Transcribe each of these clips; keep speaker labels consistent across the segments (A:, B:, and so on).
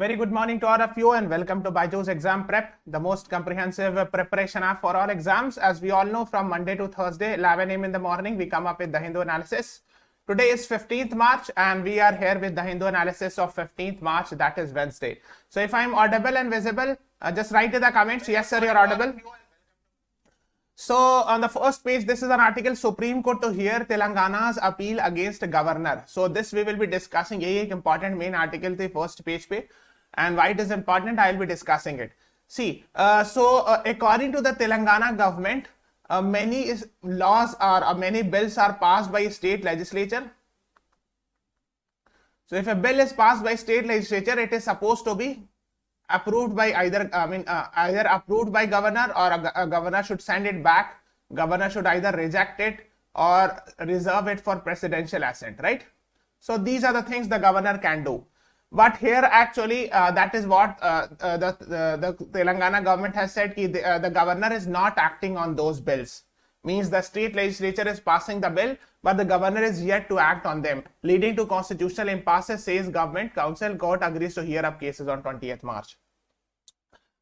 A: Very good morning to all of you and welcome to BYJU'S Exam Prep, the most comprehensive preparation app for all exams. As we all know, from Monday to Thursday, 11 a.m. in the morning, we come up with the Hindu analysis. Today is 15th March and we are here with the Hindu analysis of 15th March, that is Wednesday. So if I'm audible and visible, just write in the comments, yes sir, you're audible. So on the first page, this is an article, Supreme Court to hear Telangana's appeal against governor. So this we will be discussing. ये एक important main article थी first page पे. And why it is important, I will be discussing it. See, according to the Telangana government, many laws or many bills are passed by state legislature. So if a bill is passed by state legislature, it is supposed to be approved by either approved by governor, or a governor should send it back. Governor should either reject it or reserve it for presidential assent, right? So these are the things the governor can do. But here actually that is what the Telangana government has said, the governor is not acting on those bills. Means the state legislature is passing the bill, but the governor is yet to act on them, leading to constitutional impasse, says government. Council court agrees to hear up cases on 20th March.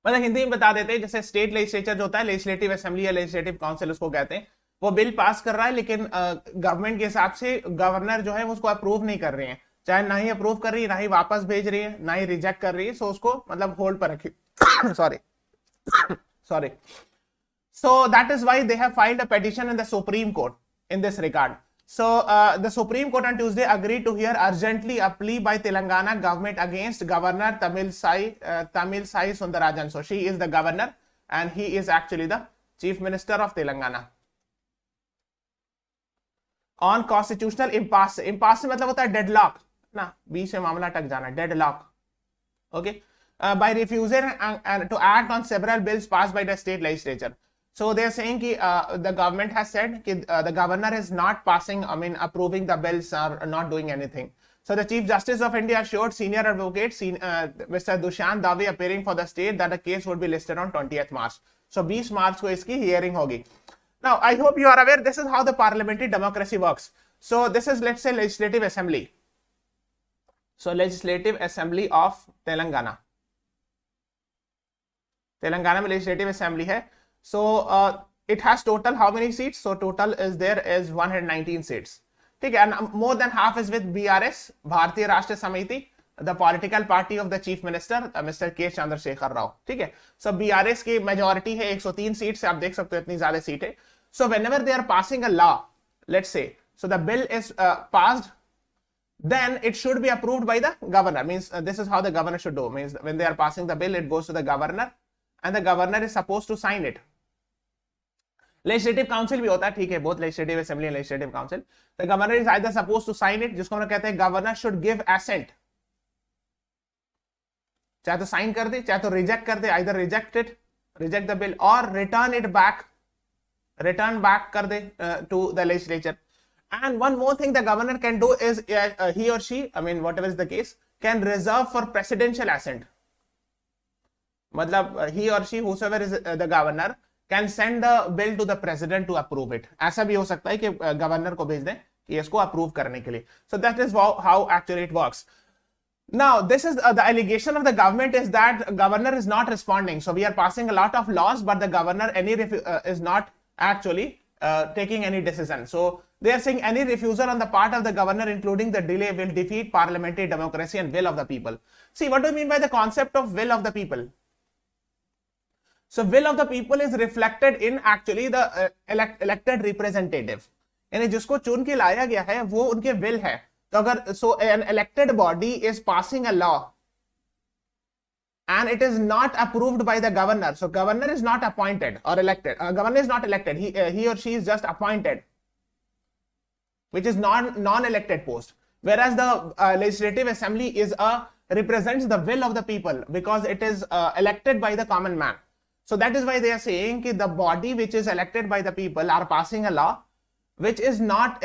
A: मतलब हिंदी में बता देते हैं, जैसे state legislature जो होता है, legislative assembly या लेजिस्लेटिव काउंसिल उसको कहते हैं, वो बिल पास कर रहा है, लेकिन गवर्नमेंट के हिसाब से गवर्नर जो है उसको अप्रूव नहीं कर रहे हैं, चाहे ना ही अप्रूव कर रही है, ना ही वापस भेज रही है, ना ही रिजेक्ट कर रही है, सो उसको मतलब होल्ड पर रखी sorry. So that is why they have filed a petition in the Supreme Court in this regard. So the Supreme Court on Tuesday agreed to hear urgently a plea by Telangana government against Governor Tamilisai Sundarajan. So she is the governor and he is actually the Chief Minister of Telangana. On constitutional impasse. Impasse मतलब होता है deadlock ना, बीच में मामला अटक जाना, deadlock. Okay. By refusing to act on several bills passed by the state legislature. So they are saying that the government has said that the governor is not approving the bills or not doing anything. So the Chief Justice of India assured senior advocate Mr. Dushyant Dave appearing for the state that the case would be listed on 20th March. So 20 March को इसकी hearing होगी. Now I hope you are aware this is how the parliamentary democracy works. So this is, let's say, Legislative Assembly. So Legislative Assembly of Telangana. Telangana में Legislative Assembly है. So it has total how many seats? So total is there is 119 seats. ठीक है, and more than half is with BRS, भारतीय राष्ट्र समिति, the political party of the chief minister, Mr. K. Chandrasekhar Rao. ठीक है, so BRS की majority है 103 seats, आप देख सकते हो इतनी ज़्यादा सीट है. So whenever they are passing a law, let's say, so the bill is passed, then it should be approved by the governor. Means this is how the governor should do. Means when they are passing the bill, it goes to the governor and the governor is supposed to sign it. Legislative Council भी होता है, ठीक है, both Legislative Assembly and Legislative Council. The governor is either supposed to sign it, जिसको हम लोग कहते हैं governor should give assent. चाहे तो sign कर दे, चाहे तो reject कर दे, either reject the bill or return back कर दे to the legislature. And one more thing the governor can do is he or she, whatever is the case, can reserve for presidential assent. मतलब he or she, whosoever is the governor, can send the bill to the president to approve it. ऐसा भी हो सकता है कि governor को भेज दें कि इसको approve करने के लिए. So that is how actually it works. Now this is the allegation of the government is that governor is not responding. So we are passing a lot of laws, but the governor is not actually taking any decision. So they are saying any refusal on the part of the governor, including the delay, will defeat parliamentary democracy and will of the people. See, what do you mean by the concept of will of the people? So will of the people is reflected in actually the elected representative. यानी जिसको चुन के लाया गया है वो उनके will है. तो अगर so an elected body is passing a law and it is not approved by the governor. So governor is not appointed or elected. Governor is not elected. He or she is just appointed, which is non-elected post. Whereas the Legislative Assembly is represents the will of the people because it is elected by the common man. So that is why they are saying that the body which is elected by the people are passing a law which is not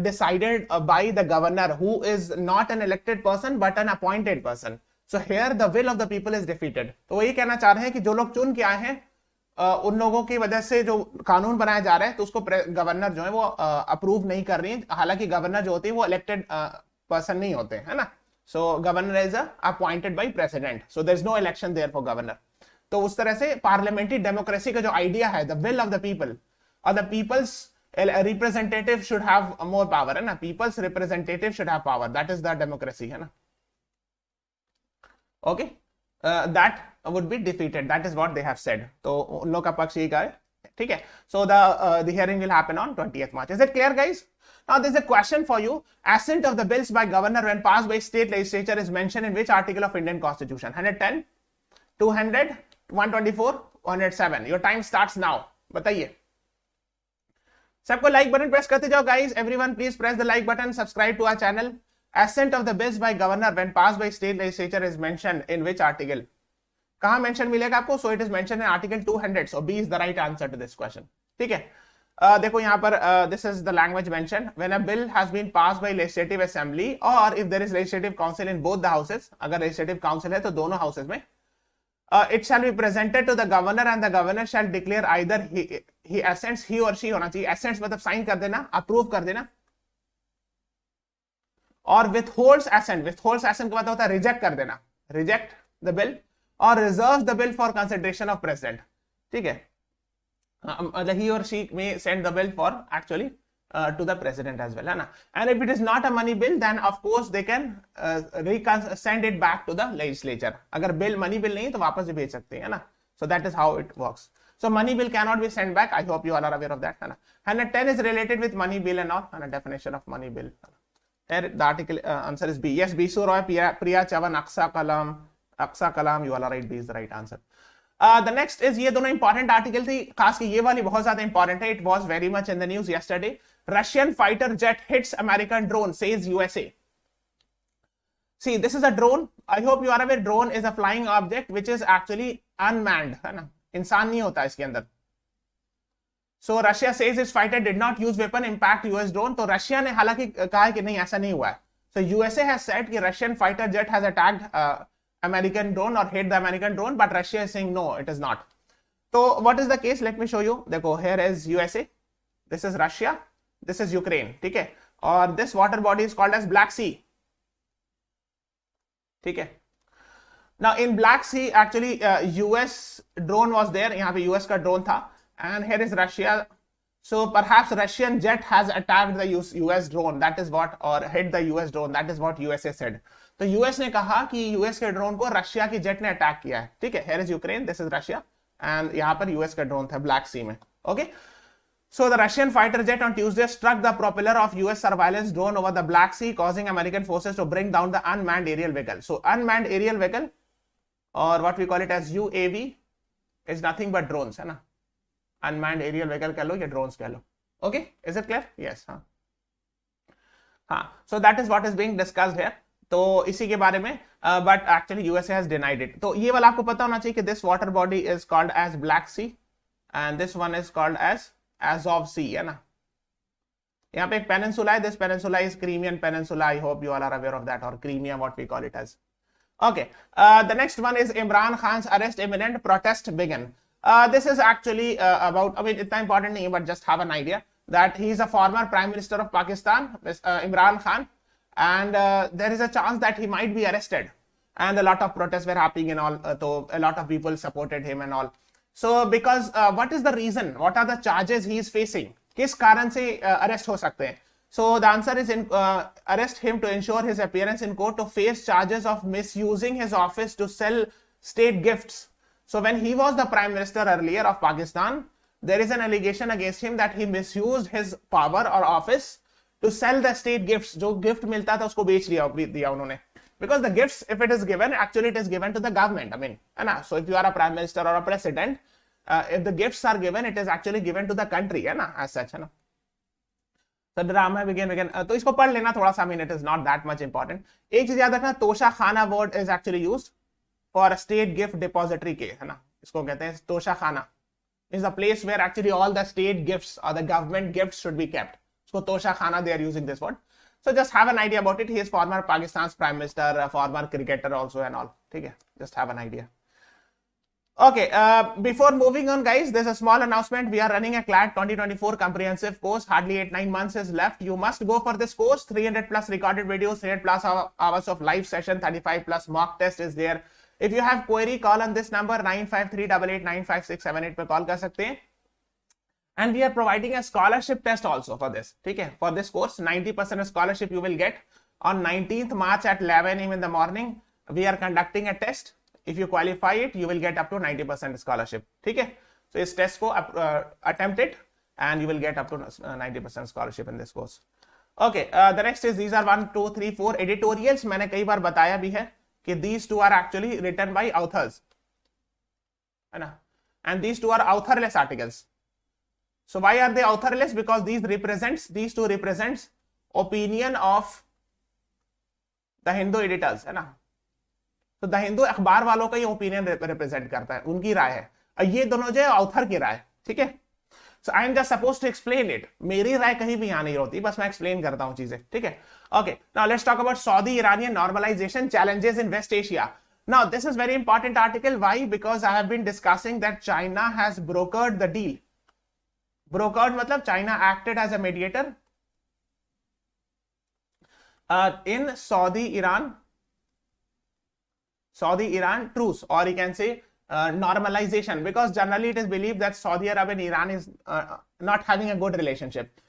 A: decided by the governor, who is not an elected person but an appointed person. So here the will of the people is defeated. तो वही कहना चाह रहे हैं कि जो लोग चुन के आए हैं उन लोगों की वजह से जो कानून बनाया जा रहा है तो उसको गवर्नर जो है वो अप्रूव नहीं कर रही है. हालांकि गवर्नर जो होती है वो इलेक्टेड पर्सन नहीं होते, है ना. So governor is appointed by president, so there is no election there for governor. तो उस तरह से पार्लियामेंट्री डेमोक्रेसी का जो आइडिया है, the will of the people और the people's representative should have more power, है ना, people's representative should have power, that is the democracy, है ना. Okay, that would be defeated, that is what they have said. तो उन लोग का पक्ष यही कहा है, ठीक है. So the hearing will happen on 20th March. Is it clear guys? Now there is a question for you. Assent of the bills by governor when passed by state legislature is mentioned in which article of Indian Constitution? 110, 200, 124, 107. Your time starts now. बताइए. सबको like button press करते जाओ guys. Everyone please press the like button. Subscribe to our channel. Assent of the bills by governor when passed by state legislature is mentioned in which article? कहाँ mention मिलेगा आपको? So it is mentioned in article 200. So B is the right answer to this question. ठीक है. देखो यहाँ पर this is the language mentioned. When a bill has been passed by legislative assembly or if there is legislative council in both the houses, अगर legislative council है तो दोनों houses में, it shall be presented to the governor and the governor shall declare either he assents, he or she होना चाहिए, assents मतलब sign कर देना, approve कर देना, और withholds assent, withholds assent का मतलब होता है reject कर देना, reject the bill, or reserves the bill for consideration of president. ठीक है. He or she may send the bill for actually to the president as well, है ना. And if it is not a money bill, then of course they can send it back to the legislature. अगर bill money bill नहीं तो वापस भी भेज सकते हैं, है ना. So that is how it works. So money bill cannot be sent back. I hope you all are aware of that, है ना. 110 is related with money bill and all, and a definition of money bill. Here the article answer is B. Yes, Bisu Roy, Priya Chavan, Aksa Kalam, you all are right. B is the right answer. The next is, ये दोनों important article थी, खास की ये वाली बहुत ज्यादा important है. It was very much in the news yesterday. Russian fighter jet hits American drone, says USA. See, this is a drone. I hope you are aware. Drone is a flying object which is actually unmanned, है ना, इंसान नहीं होता इसके अंदर. So Russia says its fighter did not use weapon impact US drone. तो Russia ने हालांकि कहा है कि नहीं ऐसा नहीं हुआ है. So USA has said कि Russian fighter jet has attacked American drone or hit the American drone, but Russia is saying no, it is not. So what is the case? Let me show you. देखो, here is USA, this is Russia, this is Ukraine, ठीक है, और this water body is called as Black Sea, ठीक है. Now in Black Sea actually US drone was there, यहाँ पे US का drone था, and here is Russia. So perhaps Russian jet has attacked the US drone, that is what, or hit the US drone, that is what USA said. तो US ने कहा कि US के drone को Russia की jet ने attack किया है, ठीक है. Here is Ukraine, this is Russia, and यहाँ पर यूएस का ड्रोन था ब्लैक सी में. Okay, so the Russian fighter jet on Tuesday struck the propeller of US surveillance drone over the Black Sea causing American forces to bring down the unmanned aerial vehicle. So unmanned aerial vehicle और what we call it as UAV is nothing but drones, है ना. Unmanned aerial vehicle कह लो या drones कह लो. Okay, is it clear? Yes, हाँ. So that is what is being discussed here. तो इसी के बारे में, but actually USA has denied it. तो ये वाला आपको पता होना चाहिए कि this water body is called as Black Sea and this one is called as Azov Sea, है ना. यहाँ पे एक पेनिनसुला है, this peninsula is Crimean peninsula. I hope you all are aware of that, और Crimea what we call it as. Okay, the next one is Imran Khan's arrest imminent, protest begin. This is actually about, I mean इतना important नहीं है, but just have an idea that he is a former prime minister of Pakistan, Imran Khan, and there is a chance that he might be arrested, and a lot of protests were happening and all, so a lot of people supported him and all. So because what is the reason, what are the charges he is facing, किस कारण से arrest हो सकते हैं? So the answer is arrest him to ensure his appearance in court to face charges of misusing his office to sell state gifts. So when he was the prime minister earlier of Pakistan, there is an allegation against him that he misused his power or office to sell the state gifts. जो gift मिलता था उसको बेच दिया उन्होंने. Because the gifts, if it is given, actually it is given to the government. I mean, है ना. So if you are a prime minister or a president, if the gifts are given, it is actually given to the country, है ना, as such, है ना. So drama begin. तो इसको पढ़ लेना थोड़ा सा. I mean, it is not that much important. एक चीज याद रखना, तोशा खाना word is actually used for a state gift depository के, है ना. इसको कहते हैं तोशा खाना. Is a place where actually all the state gifts or the government gifts should be kept. So Tosha Khana, they are using this word. So just have an idea about it. He is former Pakistan's prime minister, former cricketer also and all. ठीक है, just have an idea. Okay, before moving on, guys, there's a small announcement. We are running a CLAT 2024 comprehensive course. Hardly 8-9 months is left. You must go for this course. 300 plus recorded videos, 300 plus hours of live session, 35 plus mock test is there. If you have query, call on this number 953889567 पे call कर सकते हैं. And we are providing a scholarship test also for this. ठीक है? For this course, 90% scholarship you will get on 19th March at 11 a.m. in the morning. We are conducting a test. If you qualify it, you will get up to 90% scholarship. ठीक है? So इस test को attempt it and you will get up to 90% scholarship in this course. Okay, the next is these are 1, 2, 3, 4 editorials. मैंने कई बार बताया भी है कि these two are actually written by authors, है ना? And these two are authorless articles. So why are they authorless? Because these two represents opinion of the Hindu editors, है ना? तो द हिंदू अखबार वालों का ये ओपिनियन रिप्रेजेंट करता है, उनकी राय है. ये दोनों जो है ऑथर की राय, ठीक है. So I am just suppose to explain it. मेरी राय कहीं भी यहाँ नहीं होती, बस मैं एक्सप्लेन करता हूँ चीजें, ठीक है. Okay, now let's talk about Saudi Iranian normalisation challenges in West Asia. Now this is very important article. Why? Because I have been discussing that China has brokered the deal. Brokered मतलब China acted as a mediator in Saudi-Iran truce, or you can say normalization, because generally it is believed that Saudi Arabia and Iran is not having a good relationship.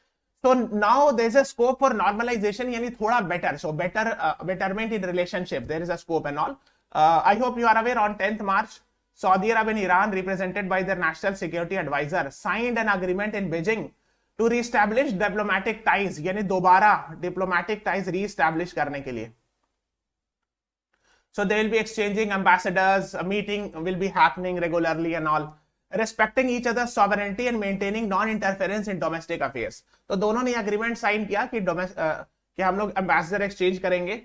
A: So now there is a scope for normalization, yani thoda better. So betterment in relationship, there is a scope and all. I hope you are aware, on 10th March, Saudi Arabia and Iran, represented by their national security advisor, signed an agreement in Beijing to re-establish diplomatic ties, यानी दोबारा diplomatic ties re-establish करने के लिए. So they will be exchanging ambassadors, a meeting will be happening regularly and all, respecting each other's sovereignty and maintaining non-interference in domestic affairs. तो दोनों ने agreement sign किया कि हम लोग ambassador exchange करेंगे,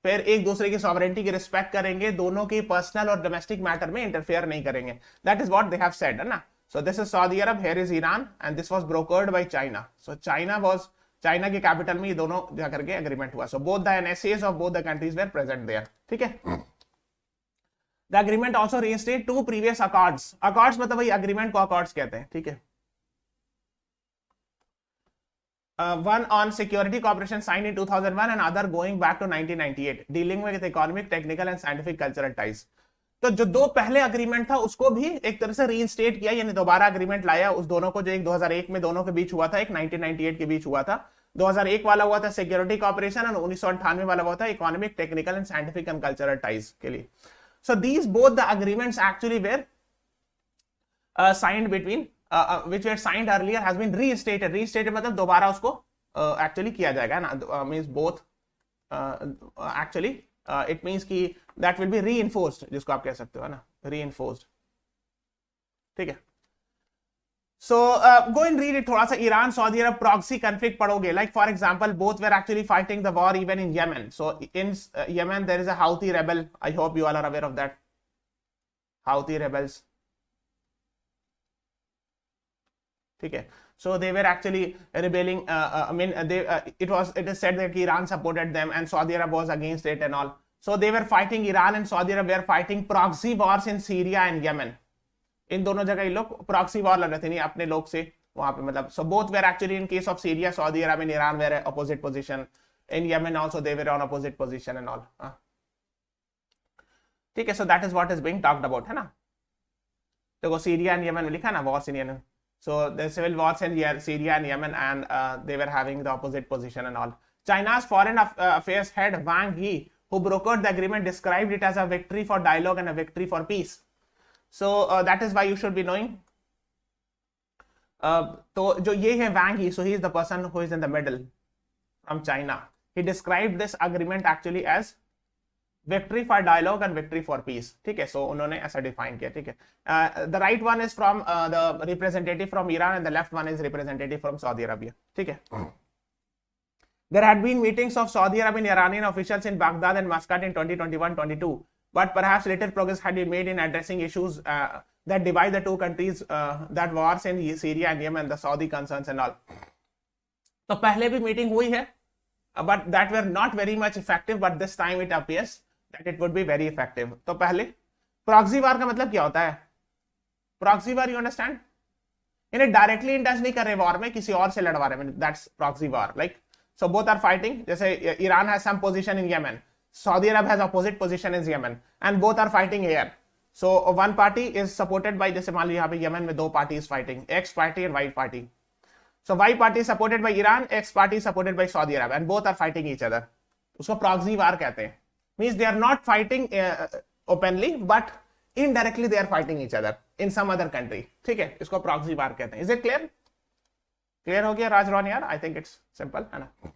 A: फिर एक दूसरे की sovereignty की respect करेंगे, दोनों की personal और domestic matter में interfere नहीं करेंगे. That is what they have said, है ना? So this is Saudi Arab, here is Iran, and this was brokered by China. So China की capital में ये दोनों जाकर के agreement हुआ. So both the NSAs of both the countries were present there. ठीक है? The agreement also reinstated two previous accords. Accords मतलब वही agreement को accords कहते हैं. ठीक है? One on security cooperation signed in 2001 and other going back to 1998, dealing with economic, technical and scientific cultural ties. तो जो दो पहले अग्रीमेंट था उसको भी एक तरह से रीइंस्टेट किया, यानी दोबारा अग्रीमेंट लाया उस दोनों को, जो एक 2001 में दोनों के बीच हुआ था, एक 1998 के बीच हुआ था. 2001 वाला हुआ था सिक्योरिटी कॉपरेशन और 1998 वाला हुआ था economic, technical and scientific and cultural ties के लिए. So these both the agreements actually were signed between which were signed earlier has been reinstated. Reinstated मतलब दोबारा उसको actually किया जाएगा ना, means both actually it means कि that will be reinforced, जिसको आप कह सकते हो ना, reinforced. ठीक है? So go and read it थोड़ा सा. Iran Saudi Arab proxy conflict पढ़ोगे, like for example both were actually fighting the war even in Yemen. So in Yemen there is a Houthi rebel. I hope you all are aware of that. Houthi rebels. ठीक है? So they were actually rebelling. I mean it is said that Iran supported them and Saudi Arab was against it and all. So they were fighting, Iran and Saudi Arab were fighting proxy wars in Syria and Yemen. इन दोनों जगह ये लोग proxy war लड़ रहे थे, नहीं अपने लोग से वहां पे, मतलब so both were actually in case of Syria Saudi Arabia and Iran were opposite position, in Yemen also they were on opposite position and all. ठीक है? So that is what is being talked about, है ना? देखो Syria and Yemen में लिखा ना, wars in Yemen. So the civil wars in Syria and Yemen and they were having the opposite position and all. China's foreign affairs head Wang Yi, who brokered the agreement, described it as a victory for dialogue and a victory for peace. So that is why you should be knowing. तो जो ये है Wang Yi, so he is the person who is in the middle from China. He described this agreement actually as victory for dialogue and victory for peace. ठीक है? So उन्होंने ऐसा define किया. ठीक है? The right one is from the representative from Iran and the left one is representative from Saudi Arabia. ठीक है? There had been meetings of Saudi Arabian and Iranian officials in Baghdad and Muscat in 2021-22. But perhaps later progress had been made in addressing issues that divide the two countries, that wars in Syria and Yemen, the Saudi concerns and all. तो पहले भी meeting हुई है, but that were not very much effective, but this time it appears that it would be very effective. तो पहले proxy वार का मतलब क्या होता है? Proxy war, you understand? इन्हें डायरेक्टली इंटच नहीं कर रहे वॉर में, किसी और से लड़वा रहे हैं, that's proxy war. Like so both are fighting. जैसे Iran has some position in Yemen, Saudi Arab has opposite position in Yemen, and both are fighting here. So one party is supported by, जैसे मान लीजिए यहाँ पे Yemen में दो parties fighting, X party and Y party. So Y party is supported by Iran, X party is supported by Saudi Arab, and both are fighting each other. उसको proxy war कहते हैं. Means they are not fighting openly, but indirectly they are fighting each other in some other country. ठीक है, इसको proxy war कहते हैं. Is it clear? Clear हो गया राज रोन यार? I think it's simple, है ना?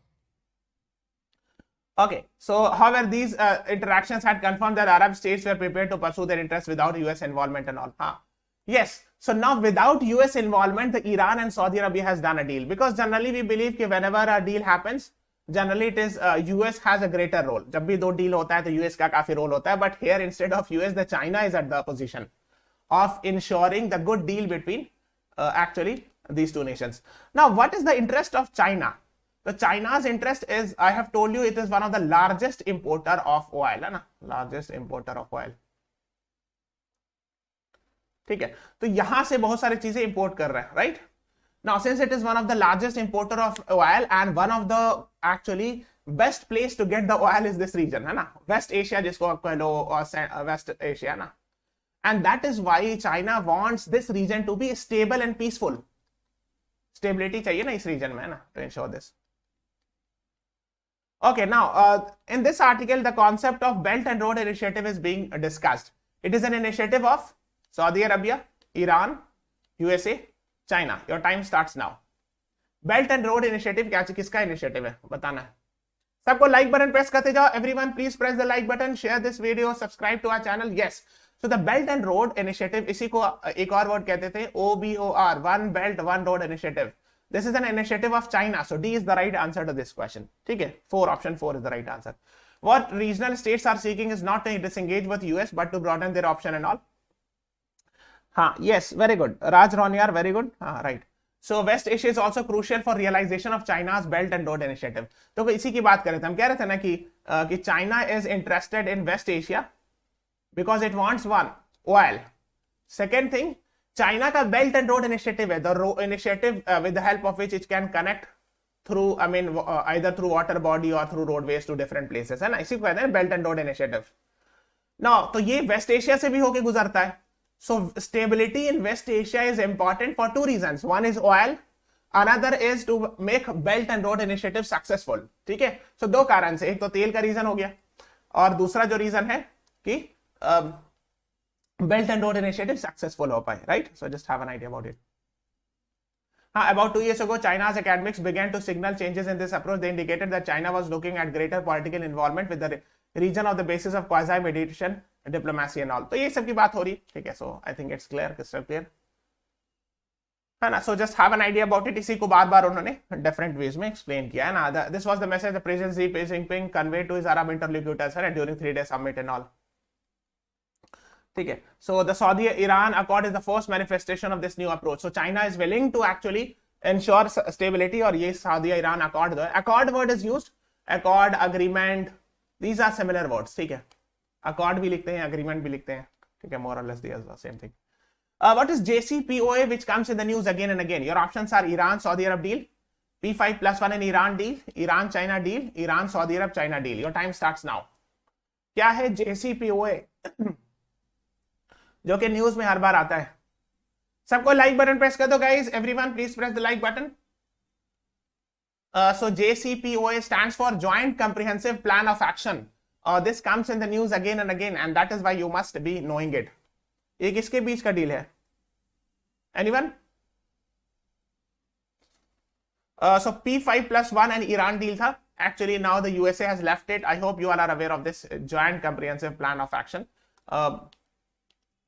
A: Okay, so however, these interactions had confirmed that Arab states were prepared to pursue their interests without US involvement and all. Yes, so now without US involvement, the Iran and Saudi Arabia has done a deal, because generally we believe that whenever a deal happens, generally it is US has a greater role. जब भी दो deal होता है तो US का काफी role होता है, but here instead of US, the China is at the position of ensuring the good deal between actually these two nations. Now, what is the interest of China? So China's interest is, I have told you, it is one of the largest importer of oil, है ना, largest importer of oil. ठीक है, तो यहां से बहुत सारी चीजें इंपोर्ट कर रहे हैं, right? Now, since it is one of the largest importer of oil and one of the actually best place to get the oil is this region, है ना, West Asia जिसको आप कह लो, और West Asia ना, and that is why China wants this region to be stable and peaceful. Stability चाहिए ना इस region में, है ना, to ensure this. Okay, now in this article, the concept of Belt and Road Initiative is being discussed. It is an initiative of Saudi Arabia, Iran, USA, China. Your time starts now. Belt and Road Initiative क्या किसका initiative है बताना है. सबको like button press करते जाओ. Everyone please press the like button, share this video, subscribe to our channel. Yes. So the Belt and Road Initiative, इसी को एक और word कहते थे, OBOR, One Belt One Road Initiative. This is an initiative of China. So D is the right answer to this question. ठीक है, option 4 is the right answer. What regional states are seeking is not to disengage with US, but to broaden their option and all. Yes, very good. Raj Ronyar, very good. Right. So West Asia is also crucial for realization of China's Belt and Road Initiative. तो इसी की बात कर रहे थे, हम कह रहे थे ना कि China is interested in West Asia because it wants one, oil. Second thing, China का Belt and Road Initiative है, the initiative with the help of which it can connect through, I mean, either through water body or through roadways to different places, है ना, इसी को कहते हैं Belt and Road Initiative. Now, तो ये West Asia से भी होके गुजरता है. So stability in West Asia is important for two reasons. One is oil, another is to make Belt and Road Initiative successful. ठीक है, so दो कारण से, एक तो तेल का रीजन हो गया और दूसरा जो रीजन है कि Belt and Road Initiative successful हो पाए, right? So just have an idea about it. About 2 years ago, China's academics began to signal changes in this approach. They indicated that China was looking at greater political involvement with the region of the basis of quasi-mediation, diplomacy and all. तो ये सब की बात हो रही, ठीक है? So I think it's clear, crystal clear. है ना? So just have an idea about it. इसी को बार-बार उन्होंने different ways में explain किया है ना? This was the message the President Xi Jinping conveyed to his Arab interlocutors during 3-day summit and all. ठीक है, so the Saudi-Iran accord is the first manifestation of this new approach. So China is willing to actually ensure stability, और ये Saudi-Iran accord है. Accord word is used, accord, agreement, these are similar words. ठीक है, accord भी लिखते हैं, agreement भी लिखते हैं, ठीक है, more or less they are the same thing. What is JCPOA, which comes in the news again and again? Your options are Iran Saudi Arab deal, P5+1 in Iran deal, Iran China deal, Iran Saudi Arab China deal. Your time starts now. क्या है JCPOA? जो कि news में हर बार आता है. सबको like button press कर दो guys. Everyone please press the like button. So JCPOA stands for Joint Comprehensive Plan of Action. This comes in the news again and again, and that is why you must be knowing it. ये किसके बीच का deal है? Anyone? So P5+1 and Iran deal था. Actually now the USA has left it. I hope you all are aware of this Joint Comprehensive Plan of Action.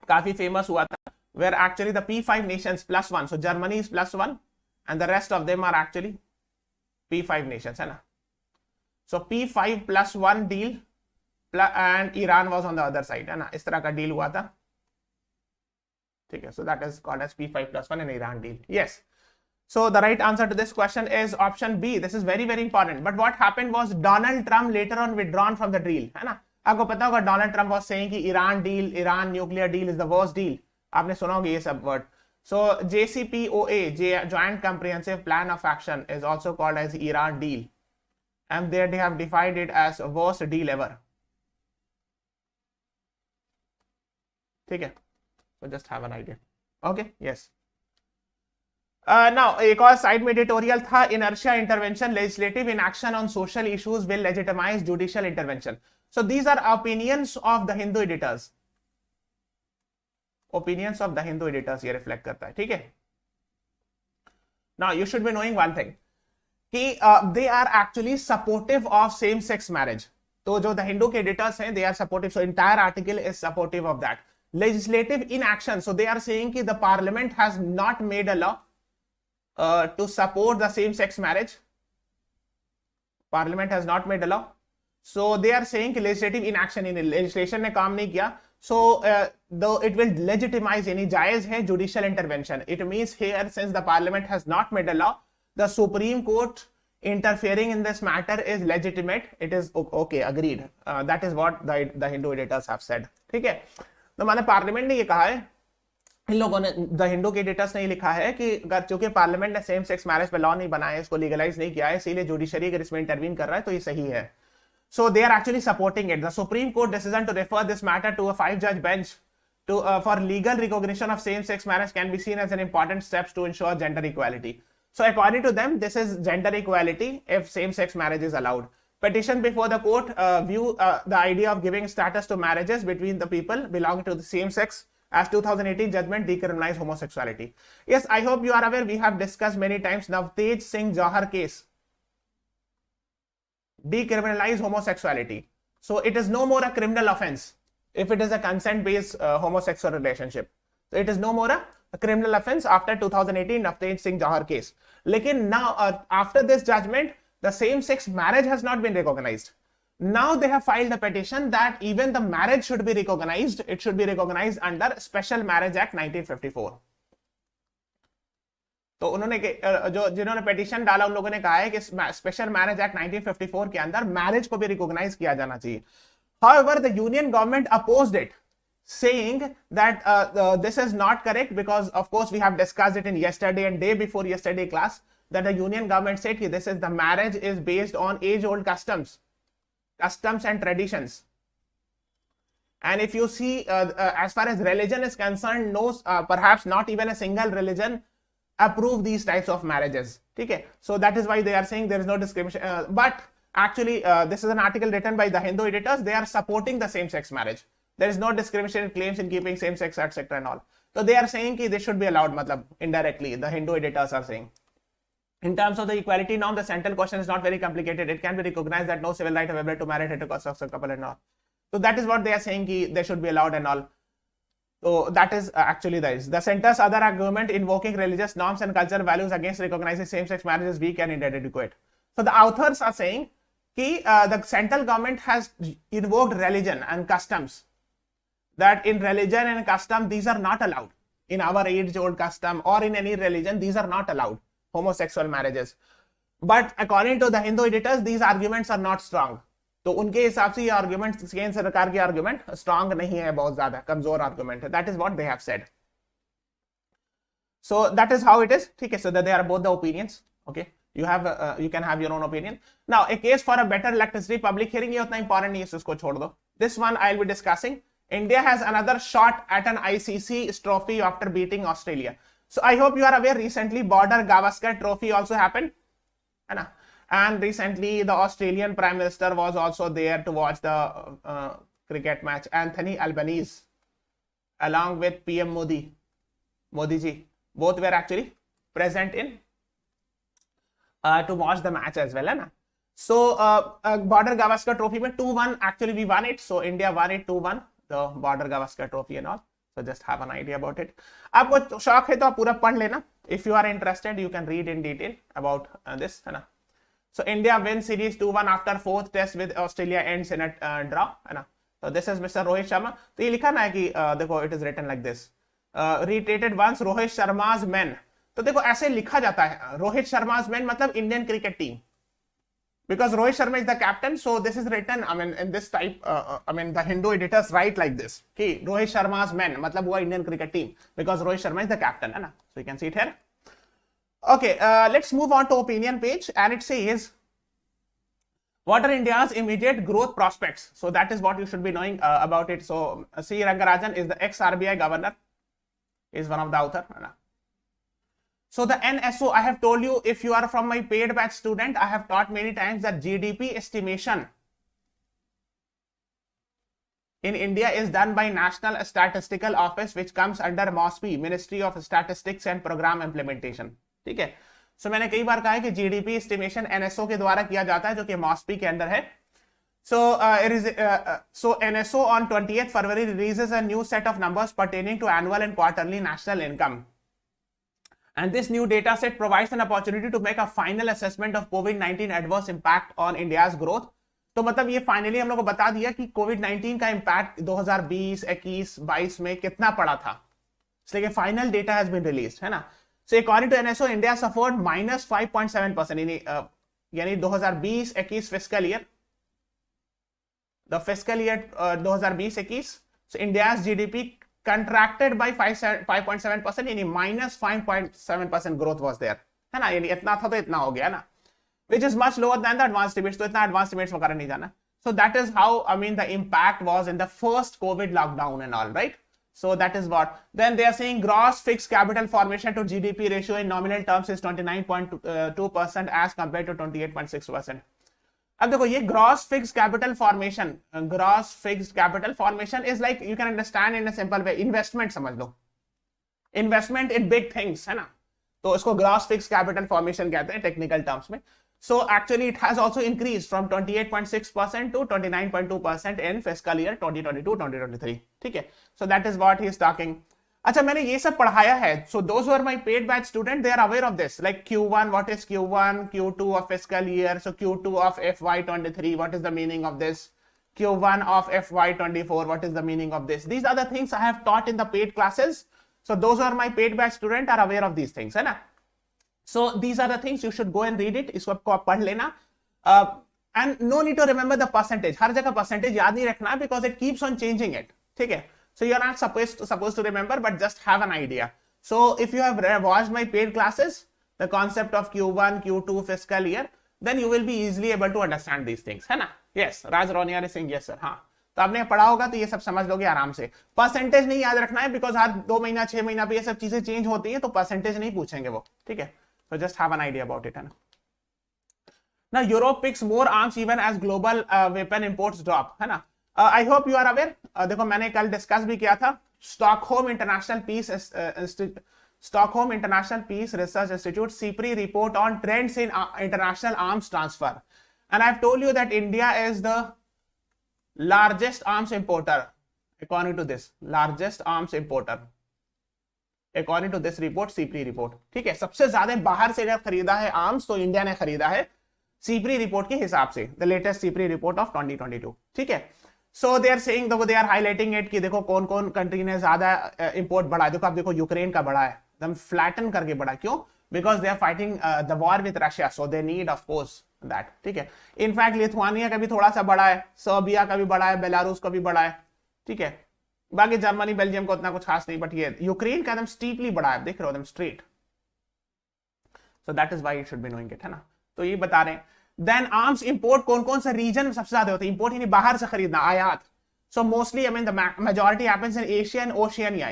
A: काफी famous हुआ था, where actually the P5 nations +1, so Germany is +1 and the rest of them are actually P5 nations, है ना. So P5+1 deal and Iran was on the other side, है ना, इस तरह का डील हुआ था, ठीक है. So that is called as P5+1 and Iran deal. Yes. So the right answer to this question is option B. This is very very important. But what happened was Donald Trump later on withdrawn from the deal, है ना. आपको पता होगा Donald Trump was saying कि Iran nuclear deal is the worst deal. आपने सुना होगा ये सब word. So JCPOA, Joint Comprehensive Plan of Action, is also called as Iran deal, and there they have defined it as worst deal ever. ठीक है, so just have an idea. Okay, yes. Now एक और side में editorial था, inertia intervention, legislative inaction on social issues will legitimize judicial intervention. So these are opinions of the Hindu editors. Opinions of the Hindu editors ये reflect करता है, ठीक है. Now you should be knowing one thing कि they are actually supportive of same sex marriage. तो जो the Hindu के editors हैं, they are supportive. So entire article is supportive of that. Legislative inaction. So they are saying कि the parliament has not made a law to support the same sex marriage. Parliament has not made a law. So they are saying कि legislative inaction, in legislation ने काम नहीं किया. So though it will legitimize, any जायज है judicial intervention. It means here, since the parliament has not made a law, the Supreme Court interfering in this matter is legitimate. It is okay, agreed. That is what the Hindu editors have said. ठीक है, तो माने parliament ने ये कहा है, इन लोगों ने, द हिंदू के एडिटर्स ने ये लिखा है कि चूंकि पार्लियामेंट ने सेम सेक्स मैरिज पे लॉ नहीं बनाया, इसको लीगलाइज नहीं किया है, इसीलिए जुडिशरी अगर इसमें इंटरवीन कर रहा है तो ये सही है. So they are actually supporting it. The Supreme Court decision to refer this matter to a 5-judge bench for legal recognition of same-sex marriage can be seen as an important step to ensure gender equality. So according to them, this is gender equality if same-sex marriage is allowed. Petition before the court view the idea of giving status to marriages between the people belonging to the same sex as 2018 judgment decriminalized homosexuality. Yes, I hope you are aware, we have discussed many times Navtej Singh Jauhar case. Decriminalize homosexuality. So it is no more a criminal offense if it is a consent-based homosexual relationship. So it is no more a criminal offense after 2018 Navtej Singh Jauhar case. Lekin now after this judgment, the same-sex marriage has not been recognized. Now they have filed a petition that even the marriage should be recognized. It should be recognized under Special Marriage Act 1954. तो उन्होंने जो जिन्होंने petition डाला उन लोगों ने कहा है कि स्पेशल मैरिज एक्ट 1954 के अंदर मैरिज को भी रिकॉग्नाइज किया जाना चाहिए. However, the union government opposed it, saying that this is not correct because, of course, we have discussed it in yesterday and day before yesterday class that the union government said that this is the marriage is based on age-old customs and traditions. And if you see, as far as religion is concerned, no, perhaps not even a single religion approve these types of marriages. Okay, so that is why they are saying there is no discrimination. But actually, this is an article written by the Hindu editors. They are supporting the same-sex marriage. There is no discrimination claims in keeping same-sex, etc. and all. So they are saying that they should be allowed. Matlab, indirectly, the Hindu editors are saying. In terms of the equality norm, the central question is not very complicated. It can be recognized that no civil right available to marry heterosexual couple and all. So that is what they are saying. They should be allowed and all. So that is actually the center's other argument invoking religious norms and cultural values against recognizing same-sex marriage is weak and inadequate. So the authors are saying that the central government has invoked religion and customs. That in religion and custom, these are not allowed. In our age-old custom or in any religion, these are not allowed, homosexual marriages. But according to the Hindu editors, these arguments are not strong. तो उनके हिसाब से ये argument केंद्र सरकार के argument strong नहीं है, बहुत ज्यादा कमजोर आर्गुमेंट है. That is what they have said. So that is how it is. ठीक है, so they are both the opinions. Okay, you can have your own opinion. Now a case for a better electricity public hearing, ये उतना important नहीं है, इसको छोड़ दो. This one I will be discussing. India has another shot at an ICC trophy after beating Australia. So I hope you are aware, recently Border Gavaskar trophy also happened, है ना? And recently the Australian Prime Minister was also there to watch the cricket match. Anthony Albanese along with PM Modi ji, both were actually present in to watch the match as well, है ना? So Border Gavaskar trophy में 2-1 actually we won it. So India won it 2-1, the Border Gavaskar trophy and all. So just have an idea about it. आपको शौक है तो आप पूरा पढ़ लेना. If you are interested, you can read in detail about this, है ना? So India wins series 2-1 after 4th test with Australia ends in a draw, है ना? So this is Mr. Rohit Sharma. तो ये लिखा ना है कि देखो it is written like this. Retreated once Rohit Sharma's men. तो देखो ऐसे लिखा जाता है. Rohit Sharma's men मतलब Indian cricket team. because Rohit Sharma is the captain, so this is written, I mean, in this type, the Hindu editors write like this, okay, Rohit Sharma's men, matlab hua Indian cricket team, because Rohit Sharma is the captain, hai na? So you can see it here. Okay, let's move on to opinion page, and it says, what are India's immediate growth prospects? So that is what you should be knowing about it. So C. Rangarajan is the ex-RBI governor, is one of the author. So the NSO, I have told you, if you are from my paid batch student, I have taught many times that GDP estimation in India is done by National Statistical Office, which comes under MOSPI, Ministry of Statistics and Program Implementation. ठीक है. So मैंने कई बार कहा है कि GDP estimation NSO के द्वारा किया जाता है, जो कि MOSPI के अंदर है. So so NSO on 28th February releases a new set of numbers pertaining to annual and quarterly national income. And this new data set provides an opportunity to make a final assessment of COVID-19 adverse impact on India's growth. तो मतलब ये finally हम लोग को बता दिया कि कोविड-19 का इम्पैक्ट 2020, 21, 22 में कितना पड़ा था. इसलिए final data has been released, है ना. So according to NSO, India suffered minus 5.7%. यानी 2020-21 fiscal year, the fiscal year 2020-21, so India's GDP contracted by 5.7%, यानी minus 5.7% growth was there, है ना. यानी इतना था तो इतना हो गया ना, which is much lower than the advanced estimates. तो इतना advanced estimates वगैरह नहीं जाना. So that is how, I mean, the impact was in the first COVID lockdown and all, right? So that is what. Then they are saying gross fixed capital formation to GDP ratio in nominal terms is 29.2% as compared to 28.6%. अब देखो ये gross fixed capital formation is like, you can understand in a simple way, investment समझ लो, investment in big things, है ना. तो इसको gross fixed capital formation कहते हैं technical terms में. So actually it has also increased from 28.6% to 29.2% in fiscal year 2022-2023. ठीक है. So that is what he is talking. अच्छा, मैंने ये सब पढ़ाया है. So those who are my paid batch student, they are aware of this. Like Q1, what is Q1, Q2 of fiscal year. So Q2 of FY23, what is the meaning of this? Q1 of FY24, what is the meaning of this? These are the things I have taught in the paid classes. So those who are my paid batch student are aware of these things, है ना. So these are the things you should go and read it. इसको आपको पढ़ लेना. And no need to remember the percentage. हर जगह percentage याद नहीं रखना, because it keeps on changing it. ठीक है. So you are not supposed to remember, but just have an idea. So if you have watched my paid classes, the concept of Q1, Q2 fiscal year, then you will be easily able to understand these things, है ना. Yes, Raj Roniar is saying yes sir. हाँ, तो आपने पढ़ा होगा तो ये सब समझ लोगे आराम से. परसेंटेज नहीं याद रखना है, बिकॉज हर 2 महीना 6 महीना पे ये सब चीजें चेंज होती है, तो परसेंटेज नहीं पूछेंगे वो. ठीक है. So just have an idea about it, है ना. Now Europe picks more arms even as global weapon imports drop, है ना. I hope you are aware. देखो मैंने कल डिस्कस भी किया था. Stockholm International Peace Research Institute (SIPRI) report on trends in international arms transfer, and I have told you that India is the largest arms importer according to this. Largest arms importer according to this report, SIPRI report. ठीक है. सबसे ज्यादा बाहर से अगर खरीदा है arms तो इंडिया ने खरीदा है SIPRI रिपोर्ट के हिसाब से. The latest SIPRI report of 2022. ठीक है. So they are saying, देखो they are highlighting it कि देखो कौन कौन कंट्री ने ज्यादा इंपोर्ट बढ़ा. देखो आप देखो यूक्रेन का बढ़ा है, एकदम फ्लैटन करके बढ़ा. क्यों? Because they are fighting the war with Russia, so they need of course that. ठीक है. इनफैक्ट लिथुआनिया का भी थोड़ा सा बढ़ा है, सर्बिया का भी बढ़ा है, बेलारूस का भी बढ़ा है. ठीक है. बाकी जर्मनी बेल्जियम को उतना कुछ खास नहीं, बट ये यूक्रेन का एकदम स्टीपली बढ़ा है, देख रहे हो एकदम straight. So that is why you should be knowing it, है ना. तो ये बता रहे हैं. देन आर्म्स इंपोर्ट कौन कौन से रीजन में सबसे ज्यादा होते हैं. इंपोर्ट यानी बाहर से खरीदना, आयात. So mostly I mean the majority happens in Asia and Oceania.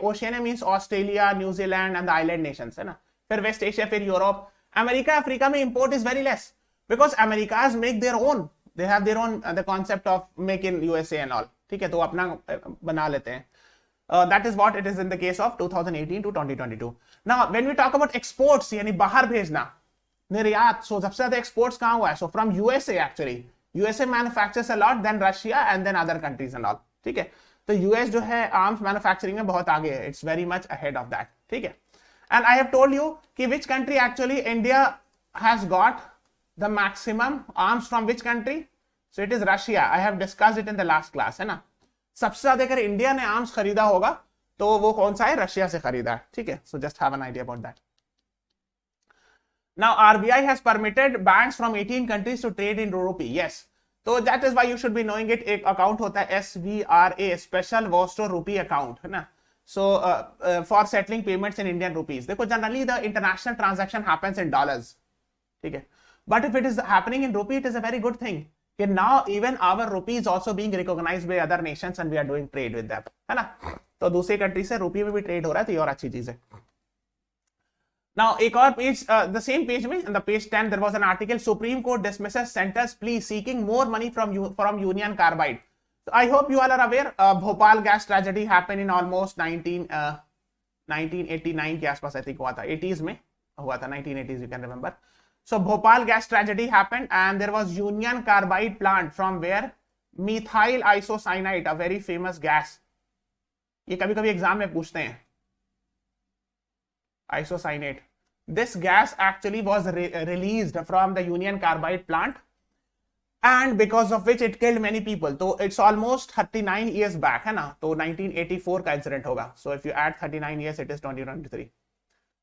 A: Oceania means Australia, New Zealand and the island nations, है ना. फिर वेस्ट एशिया, फिर यूरोप. अमेरिका, अफ्रीका में import is very less, because Americas make their own, they have their own the concept of make in USA and all. ठीक है. तो अपना बना लेते हैं. That is what it is in the case of 2018 to 2022. Now when we talk about exports, यानी बाहर भेजना, निर्यात. So सबसे ज्यादा एक्सपोर्ट्स कहाँ हुआ है? So from USA actually. USA manufactures a lot, then Russia and then other countries and all. ठीक है. तो US जो है आर्म्स मैन्युफैक्चरिंग में बहुत आगे है. It's very much ahead of that. ठीक है. And I have told you कि which country actually India has got the maximum arms from which country? So it is Russia. I have discussed it in the last class, है ना. सबसे ज्यादा अगर India ने arms खरीदा होगा तो वो कौन सा है? रशिया से खरीदा है. ठीक है. So just have an idea about that. Now RBI has permitted banks from 18 countries to trade in rupee. Yes. So that is why you should be knowing it. एक account होता है SVRA, Special Vostro Rupee Account, है ना? So for settling payments in Indian rupees. देखो generally the international transaction happens in dollars. ठीक है. But if it is happening in rupee, it is a very good thing. Okay, now even our rupee is also being recognized by other nations and we are doing trade with them, है ना? तो दूसरी country से रुपये में भी trade हो रहा है, तो ये और अच्छी चीज है. Now, एक और पेज, the same page में, in the page 10, there was an article, Supreme Court dismisses center's plea seeking more money from Union Carbide. So I hope you all are aware, Bhopal gas tragedy happened in almost 1989 के आसपास I think हुआ था, 80s में हुआ था, 1980s, you can remember. So Bhopal gas tragedy happened and there was Union Carbide plant from where methyl isocyanate, a very famous gas. ये कभी कभी एग्जाम में पूछते हैं. Isocyanate. This gas actually was released from the Union Carbide plant, and because of which it killed many people. So it's almost 39 years back, है ना? तो 1984 का incident होगा. So if you add 39 years, it is 2023.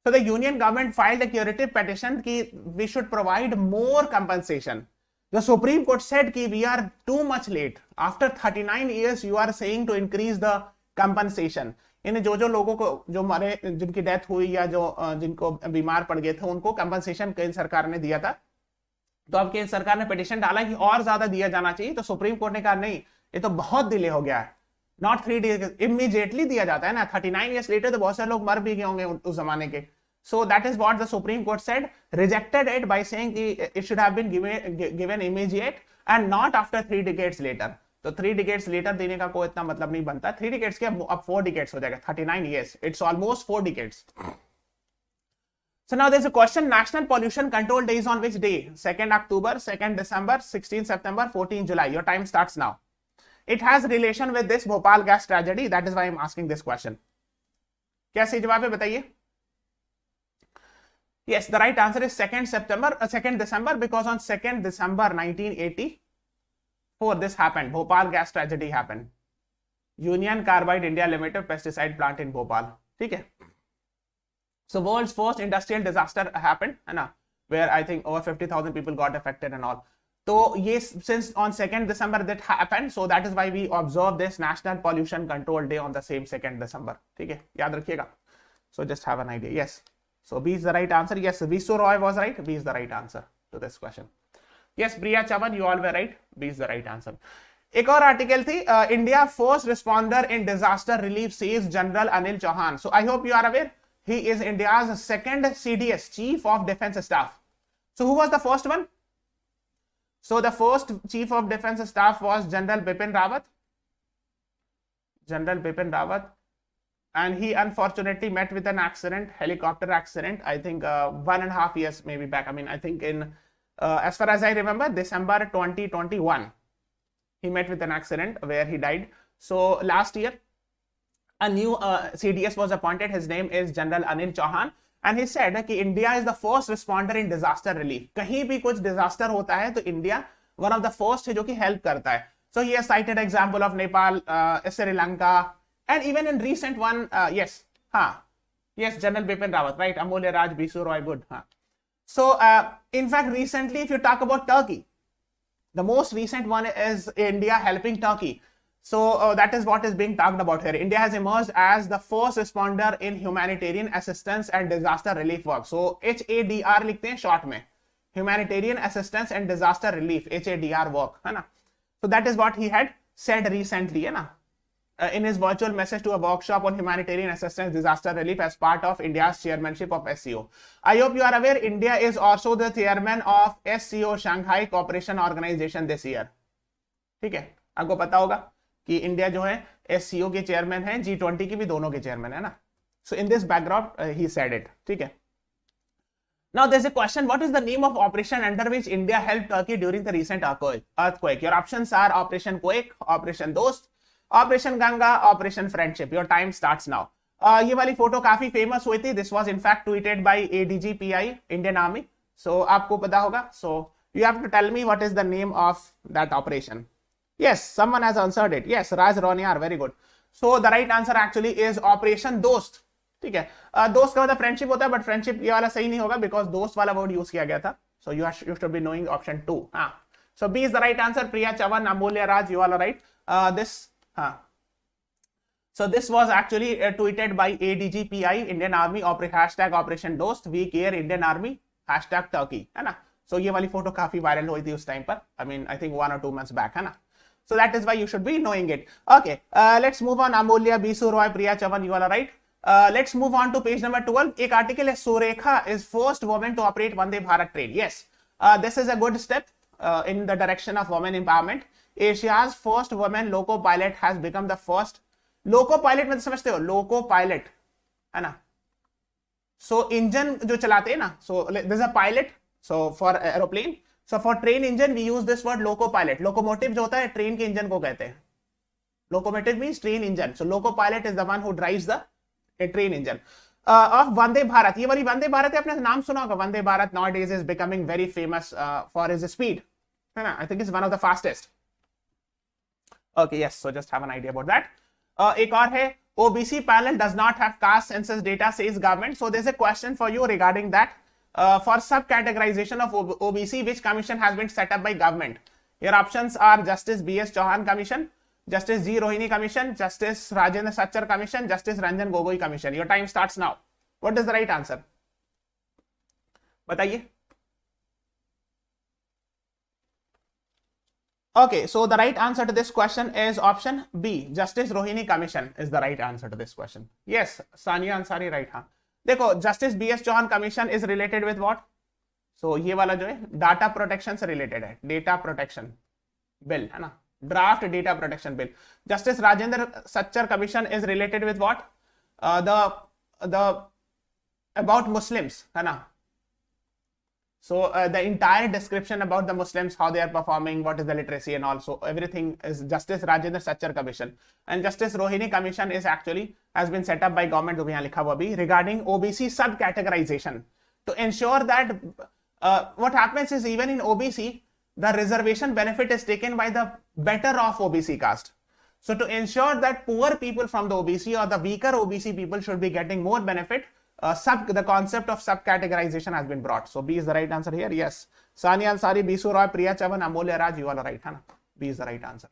A: So the Union government filed a curative petition कि we should provide more compensation. The Supreme Court said कि we are too much late. After 39 years, you are saying to increase the compensation. इन जो लोगों को जो मारे जिनकी death हुई या जो जिनको बीमार पड़ गए थे उनको कंपनसेशन केंद्र सरकार ने दिया था. तो अब केंद्र सरकार ने पिटीशन डाला कि और ज्यादा दिया जाना चाहिए. तो सुप्रीम कोर्ट ने कहा नहीं, ये तो बहुत डिले हो गया है. नॉट 3 डेज, इमीडिएटली दिया जाता है ना. 39 ईयर्स लेटर तो बहुत सारे लोग मर भी गए होंगे उस जमाने के. So that is what the Supreme Court said, rejected it by saying कि it should have been given immediate and not after 3 decades later. तो 3 डिकेड्स लेटर देने का कोई इतना मतलब नहीं बनता. 3 डिकेड्स के अब 4 डिकेड्स हो जाएगा. 39 years, it's almost 4 decades. So now there's a question, national pollution control day is on which day? 2nd October, 2nd December, 16th September, 14th July. Your time starts now. It has relation with this Bhopal gas tragedy. That is why I'm asking this question. क्या सही जवाब है बताइए? Yes, the right answer is 2nd December, because on 2nd December 1984 this happened. Bhopal gas tragedy happened. Union Carbide India Limited pesticide plant in Bhopal. ठीक है? So world's first industrial disaster happened, है ना? Where I think over 50,000 people got affected and all. So yes, since on 2nd December that happened, so that is why we observe this National Pollution Control Day on the same 2nd December. ठीक है? याद रखिएगा. So just have an idea. Yes. So B is the right answer. Yes, Visu Roy was right. B is the right answer to this question. Yes, Priya Chavan, you all were right. B is the right answer. एक और article थी, India first responder in disaster relief says general Anil Chauhan. So I hope you are aware, he is India's second CDS, Chief of Defense Staff. So who was the first one? So the first Chief of Defense Staff was General Bipin Rawat. General Bipin Rawat. And he unfortunately met with an accident, helicopter accident, I think 1.5 years maybe back. I mean, I think in, as far as I remember, December 2021, he met with an accident where he died. So last year, a new CDS was appointed. His name is General Anil Chauhan, and he said that India is the first responder in disaster relief. कहीं भी कुछ disaster होता है तो India one of the first है जो कि help करता है. So he has cited example of Nepal, Sri Lanka, and even in recent one, yes, General Bipin Rawat, right? Amolya Raj, Bisu Roy, good. So in fact, recently, if you talk about Turkey, the most recent one is India helping Turkey. So that is what is being talked about here. India has emerged as the first responder in humanitarian assistance and disaster relief work. So HADR लिखते हैं short में, humanitarian assistance and disaster relief, HADR work, है ना? So that is what he had said recently, है ना? In his virtual message to a workshop on humanitarian assistance disaster relief as part of India's chairmanship of SCO. I hope you are aware, India is also the chairman of SCO Shanghai Cooperation Organization this year. ठीक है, आपको पता होगा कि India जो है SCO के chairman है, G20 की भी दोनों के चेयरमैन है ना. So in this background he said it. ठीक है. Now there's a question, what is the name of operation under which India helped Turkey during the recent earthquake? Your options are Operation Quake, Operation Dost, Operation Ganga, Operation Friendship. Your time starts now. ये वाली photo काफी famous हुई थी. This was in fact tweeted by ADGPI, Indian Army. So आपको पता होगा. So you have to tell me what is the name of that operation. Yes, someone has answered it. Yes, Raj Roniar, very good. So the right answer actually is Operation Dost. ठीक है। दोस्त का मतलब friendship होता है, but friendship ये वाला सही नहीं होगा बिकॉज दोस्त वाला वर्ड यूज किया गया था। So you should be knowing option 2। हाँ, so B is the right answer. Priya Chavan, Amulya Raj, you are right. This, हाँ, so this was actually tweeted by ADGPI Indian Army hashtag Operation Dost, we care Indian Army hashtag Turkey, है ना। so ये वाली photo काफी viral हुई थी उस time पर, I mean I think 1 or 2 months back, है ना। so that is why you should be knowing it. Okay, let's move on. Amulya, Bisu Roy, Priya Chavan, you are right. Let's move on to page number 12. एक article है, Surekha is first woman to operate Vande Bharat train. Yes, this is a good step in the direction of women empowerment. Asia's first woman loco pilot has become the first loco pilot में समझते हो, loco pilot है ना। सो engine जो चलाते हैं ना, so this is a pilot, so for aeroplane, so for train engine we use this word loco pilot. Locomotive जो होता है ट्रेन के इंजन को कहते हैं, locomotive means train engine, so loco pilot is the one who drives the train engine of Vande Bharat. ये वाली वंदे भारत है, आपने नाम सुना होगा, Vande Bharat nowadays is becoming very famous for its speed, है ना। I think it's one of the fastest. Okay, yes, so just have an idea about that. एक और है, OBC panel does not have caste census data, says government. So there's a question for you regarding that. For sub-categorization of OBC, which commission has been set up by government? Your options are Justice B.S. Chauhan Commission, Justice G. Rohini Commission, Justice Rajendra Sachar Commission, Justice Ranjan Gogoi Commission. Your time starts now. What is the right answer? बताइए। Okay, so the right answer to this question is option B. Justice Rohini Commission is the right answer to this question. Yes, Sania Ansari right, हाँ। देखो, Justice B.S. Chauhan Commission is related with what? So ये वाला जो है data protection से related है, data protection bill, है ना, draft data protection bill. Justice Rajendra Sachar commission is related with what? The about Muslims, है ना। So the entire description about the Muslims, how they are performing, what is the literacy and also everything is Justice Rajendra Sachar Commission. And Justice Rohini Commission is actually has been set up by government, जो यहाँ लिखा हुआ भी, regarding OBC sub-categorization to ensure that what happens is even in OBC the reservation benefit is taken by the better off OBC caste. So to ensure that poor people from the OBC or the weaker OBC people should be getting more benefit, the concept of sub-categorization has been brought. So B is the right answer here. Yes. Sania Ansari, Bisu Roy, Priya Chavan, Amolya Raj, you all are right, huh? B is the right answer.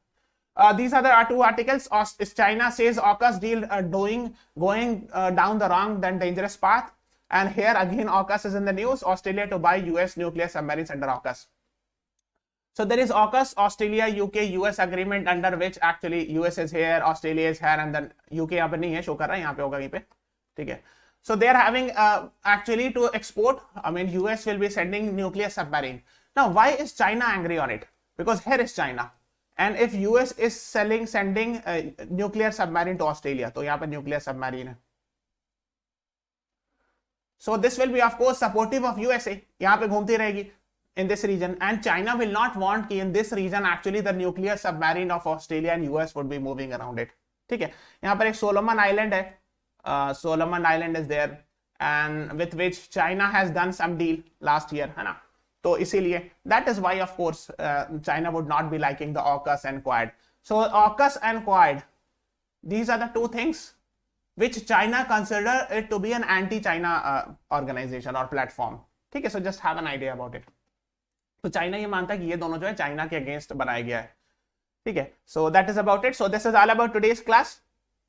A: These are the two articles. China says AUKUS deal going down the wrong then dangerous path. And here again AUKUS is in the news. Australia to buy US nuclear submarines under AUKUS. So there is AUKUS, Australia, UK, US agreement under which actually US is here, Australia is here, and then UK यहाँ पे नहीं है, show कर रहा है, यहाँ पे होगा कहीं पे, ठीक है। So they are having actually to export. I mean, US will be sending nuclear submarine. Now, why is China angry on it? Because here is China, and if US is sending nuclear submarine to Australia, तो यहाँ पे nuclear submarine है. So this will be of course supportive of USA. यहाँ पे घूमती रहेगी in this region, and China will not want कि in this region actually the nuclear submarine of Australia and US would be moving around it. ठीक है, यहाँ पर एक Solomon Island है. Solomon Island is there, and with which China has done some deal last year, है ना। तो इसीलिए that is why of course China would not be liking the AUKUS and Quad. So AUKUS and Quad, these are the two things which China consider it to be an anti-China organization or platform. ठीक है, so just have an idea about it. तो China ये मानता है कि ये दोनों जो है China के against बनाया गया है, ठीक है। So that is about it. So this is all about today's class.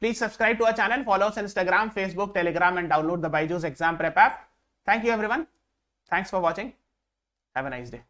A: Please subscribe to our channel, follow us on Instagram, Facebook, Telegram, and download the BYJU'S exam prep app. Thank you everyone. Thanks for watching. Have a nice day.